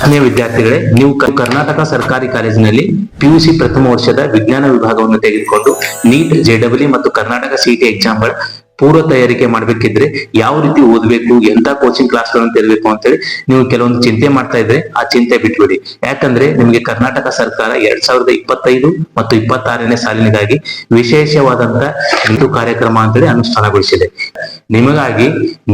ಆತ್ಮೀಯ ವಿದ್ಯಾರ್ಥಿಗಳೇ, ನೀವು ಕರ್ನಾಟಕ ಸರ್ಕಾರಿ ಕಾಲೇಜಿನಲ್ಲಿ ಪಿಯುಸಿ ಪ್ರಥಮ ವರ್ಷದ ವಿಜ್ಞಾನ ವಿಭಾಗವನ್ನು ತೆಗೆದುಕೊಂಡು ನೀಟ್, ಜೆಡಬ್ಲ್ಯೂ ಮತ್ತು ಕರ್ನಾಟಕ ಸಿಇಟಿ ಎಕ್ಸಾಮ್ಗಳ ಪೂರ್ವ ತಯಾರಿಕೆ ಮಾಡ್ಬೇಕಿದ್ರೆ ಯಾವ ರೀತಿ ಓದಬೇಕು, ಎಂತ ಕೋಚಿಂಗ್ ಕ್ಲಾಸ್ಗಳನ್ನು ತೆರಬೇಕು ಅಂತೇಳಿ ನೀವು ಕೆಲವೊಂದು ಚಿಂತೆ ಮಾಡ್ತಾ ಇದ್ರೆ ಆ ಚಿಂತೆ ಬಿಟ್ಬಿಡಿ. ಯಾಕಂದ್ರೆ ನಿಮಗೆ ಕರ್ನಾಟಕ ಸರ್ಕಾರ 2025 ಮತ್ತು 26ನೇ ಸಾಲಿನಿಗಾಗಿ ವಿಶೇಷವಾದಂತ ಋತು ಕಾರ್ಯಕ್ರಮ ಅಂತೇಳಿ ಅನುಷ್ಠಾನಗೊಳಿಸಿದೆ. ನಿಮಗಾಗಿ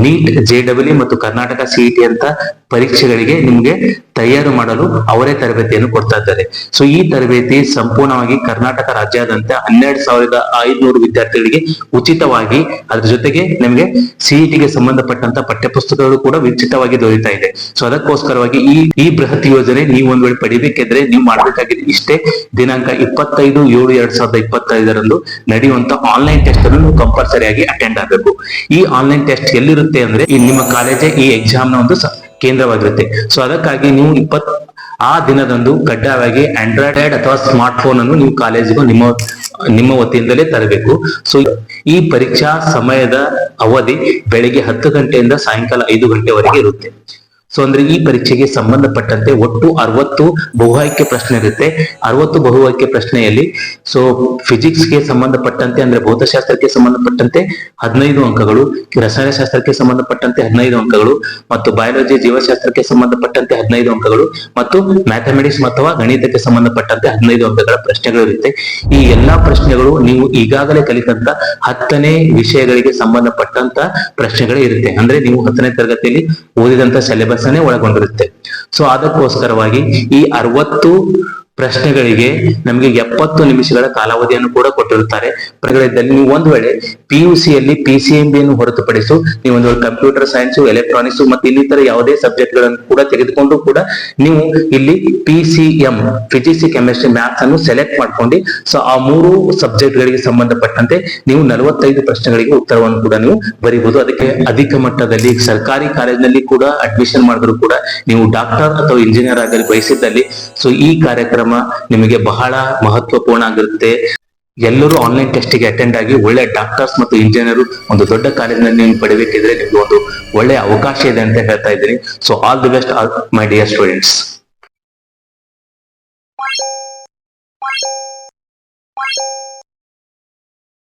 ನೀಟ್, ಜೆಡಬ್ಲ್ಯೂ ಮತ್ತು ಕರ್ನಾಟಕ ಸಿಇಟಿ ಅಂತ ಪರೀಕ್ಷೆಗಳಿಗೆ ನಿಮ್ಗೆ ತಯಾರು ಮಾಡಲು ಅವರೇ ತರಬೇತಿಯನ್ನು ಕೊಡ್ತಾ ಇದ್ದಾರೆ. ಸೊ ಈ ತರಬೇತಿ ಸಂಪೂರ್ಣವಾಗಿ ಕರ್ನಾಟಕ ರಾಜ್ಯಾದ್ಯಂತ 12,500 ವಿದ್ಯಾರ್ಥಿಗಳಿಗೆ ಉಚಿತವಾಗಿ, ಅದ್ರ ಜೊತೆಗೆ ನಿಮ್ಗೆ ಸಿಇಟಿಗೆ ಸಂಬಂಧಪಟ್ಟಂತ ಪಠ್ಯಪುಸ್ತಕಗಳು ಕೂಡ ಉಚಿತವಾಗಿ ದೊರೆಯುತ್ತಾ ಇದೆ. ಸೊ ಅದಕ್ಕೋಸ್ಕರವಾಗಿ ಈ ಬೃಹತ್ ಯೋಜನೆ ನೀವು ಒಂದ್ ವೇಳೆ ಪಡಿಬೇಕಿದ್ರೆ ನೀವು ಮಾಡ್ಬೇಕಾಗಿದೆ ಇಷ್ಟೇ. ದಿನಾಂಕ 25/7/2025 ನಡೆಯುವಂತ ಆನ್ಲೈನ್ ಟೆಸ್ಟ್ ಅನ್ನು ನೀವು ಕಂಪಲ್ಸರಿ ಆಗಿ ಅಟೆಂಡ್ ಆಗಬೇಕು. ಈ ಆನ್ಲೈನ್ ಟೆಸ್ಟ್ ಎಲ್ಲಿರುತ್ತೆ ಅಂದ್ರೆ ನಿಮ್ಮ ಕಾಲೇಜೇ ಈ ಎಕ್ಸಾಮ್ ನ ಒಂದು ಕೇಂದ್ರವಾಗಿರುತ್ತೆ. ಸೊ ಅದಕ್ಕಾಗಿ ನೀವು ಆ ದಿನದಂದು ಕಡ್ಡಾಯವಾಗಿ ಆಂಡ್ರಾಯ್ಡ್ ಅಥವಾ ಸ್ಮಾರ್ಟ್ ಫೋನ್ ಅನ್ನು ನೀವು ಕಾಲೇಜಿಗೂ ನಿಮ್ಮ ವತಿಯಿಂದಲೇ ತರಬೇಕು. ಸೊ ಈ ಪರೀಕ್ಷಾ ಸಮಯದ ಅವಧಿ ಬೆಳಿಗ್ಗೆ 10 ಗಂಟೆಯಿಂದ ಸಾಯಂಕಾಲ 5 ಗಂಟೆವರೆಗೆ ಇರುತ್ತೆ. ಸೊ ಅಂದ್ರೆ ಈ ಪರೀಕ್ಷೆಗೆ ಸಂಬಂಧಪಟ್ಟಂತೆ ಒಟ್ಟು 60 ಬಹು ಆಯ್ಕೆ ಪ್ರಶ್ನೆ ಇರುತ್ತೆ. 60 ಬಹು ಆಯ್ಕೆ ಪ್ರಶ್ನೆಯಲ್ಲಿ ಸೊ ಫಿಸಿಕ್ಸ್ ಗೆ ಸಂಬಂಧಪಟ್ಟಂತೆ ಅಂದ್ರೆ ಭೌತಶಾಸ್ತ್ರಕ್ಕೆ ಸಂಬಂಧಪಟ್ಟಂತೆ 15 ಅಂಕಗಳು, ರಸಾಯನಶಾಸ್ತ್ರಕ್ಕೆ ಸಂಬಂಧಪಟ್ಟಂತೆ 15 ಅಂಕಗಳು, ಮತ್ತು ಬಯಾಲಜಿ ಜೀವಶಾಸ್ತ್ರಕ್ಕೆ ಸಂಬಂಧಪಟ್ಟಂತೆ 15 ಅಂಕಗಳು, ಮತ್ತು ಮ್ಯಾಥಮೆಟಿಕ್ಸ್ ಅಥವಾ ಗಣಿತಕ್ಕೆ ಸಂಬಂಧಪಟ್ಟಂತೆ 15 ಅಂಕಗಳ ಪ್ರಶ್ನೆಗಳು ಇರುತ್ತೆ. ಈ ಎಲ್ಲಾ ಪ್ರಶ್ನೆಗಳು ನೀವು ಈಗಾಗಲೇ ಕಲಿತಂತ 10ನೇ ವಿಷಯಗಳಿಗೆ ಸಂಬಂಧಪಟ್ಟಂತ ಪ್ರಶ್ನೆಗಳೇ ಇರುತ್ತೆ. ಅಂದ್ರೆ ನೀವು 10ನೇ ತರಗತಿಯಲ್ಲಿ ಓದಿದಂತ ಸಿಲೆಬಸ್ ಒಳಗೊಂಡಿರುತ್ತೆ. ಸೊ ಅದಕ್ಕೋಸ್ಕರವಾಗಿ ಈ 60 ಪ್ರಶ್ನೆಗಳಿಗೆ ನಮಗೆ 70 ನಿಮಿಷಗಳ ಕಾಲಾವಧಿಯನ್ನು ಕೂಡ ಕೊಟ್ಟಿರುತ್ತಾರೆ. ಪ್ರಶ್ನೆಗಳಿದ್ದಲ್ಲಿ ನೀವು ಒಂದ್ ವೇಳೆ ಪಿಯುಸಿಯಲ್ಲಿ PCMB ಹೊರತುಪಡಿಸು ನೀವು ಒಂದು ಕಂಪ್ಯೂಟರ್ ಸೈನ್ಸ್, ಎಲೆಕ್ಟ್ರಾನಿಕ್ಸ್ ಮತ್ತು ಇನ್ನಿತರ ಯಾವುದೇ ಸಬ್ಜೆಕ್ಟ್ ಗಳನ್ನು ಕೂಡ ತೆಗೆದುಕೊಂಡು ಕೂಡ ನೀವು ಇಲ್ಲಿ PCM ಫಿಸಿಕ್ಸ್, ಕೆಮಿಸ್ಟ್ರಿ, ಮ್ಯಾಥ್ಸ್ ಅನ್ನು ಸೆಲೆಕ್ಟ್ ಮಾಡ್ಕೊಂಡು ಸೊ ಆ 3 ಸಬ್ಜೆಕ್ಟ್ ಗಳಿಗೆ ಸಂಬಂಧಪಟ್ಟಂತೆ ನೀವು 45 ಪ್ರಶ್ನೆಗಳಿಗೆ ಉತ್ತರವನ್ನು ಕೂಡ ನೀವು ಬರೀಬಹುದು. ಅದಕ್ಕೆ ಅಧಿಕ ಮಟ್ಟದಲ್ಲಿ ಸರ್ಕಾರಿ ಕಾಲೇಜಿನಲ್ಲಿ ಕೂಡ ಅಡ್ಮಿಷನ್ ಮಾಡಿದ್ರು ಕೂಡ ನೀವು ಡಾಕ್ಟರ್ ಅಥವಾ ಇಂಜಿನಿಯರ್ ಆಗಲು ಬಯಸಿದ್ದಲ್ಲಿ ಸೊ ಈ ಕಾರ್ಯಕ್ರಮ ನಿಮಗೆ ಬಹಳ ಮಹತ್ವಪೂರ್ಣ ಆಗಿರುತ್ತೆ. ಎಲ್ಲರೂ ಆನ್ಲೈನ್ ಟೆಸ್ಟ್ಗೆ ಅಟೆಂಡ್ ಆಗಿ ಒಳ್ಳೆ ಡಾಕ್ಟರ್ಸ್ ಮತ್ತು ಇಂಜಿನಿಯರ್ ಒಂದು ದೊಡ್ಡ ಕಾಲೇಜಿನಲ್ಲಿ ನೀವು ಪಡಿಬೇಕಿದ್ರೆ ನಿಮ್ಗೆ ಒಂದು ಒಳ್ಳೆ ಅವಕಾಶ ಇದೆ ಅಂತ ಹೇಳ್ತಾ ಇದ್ದೀನಿ. So all the best my dear students.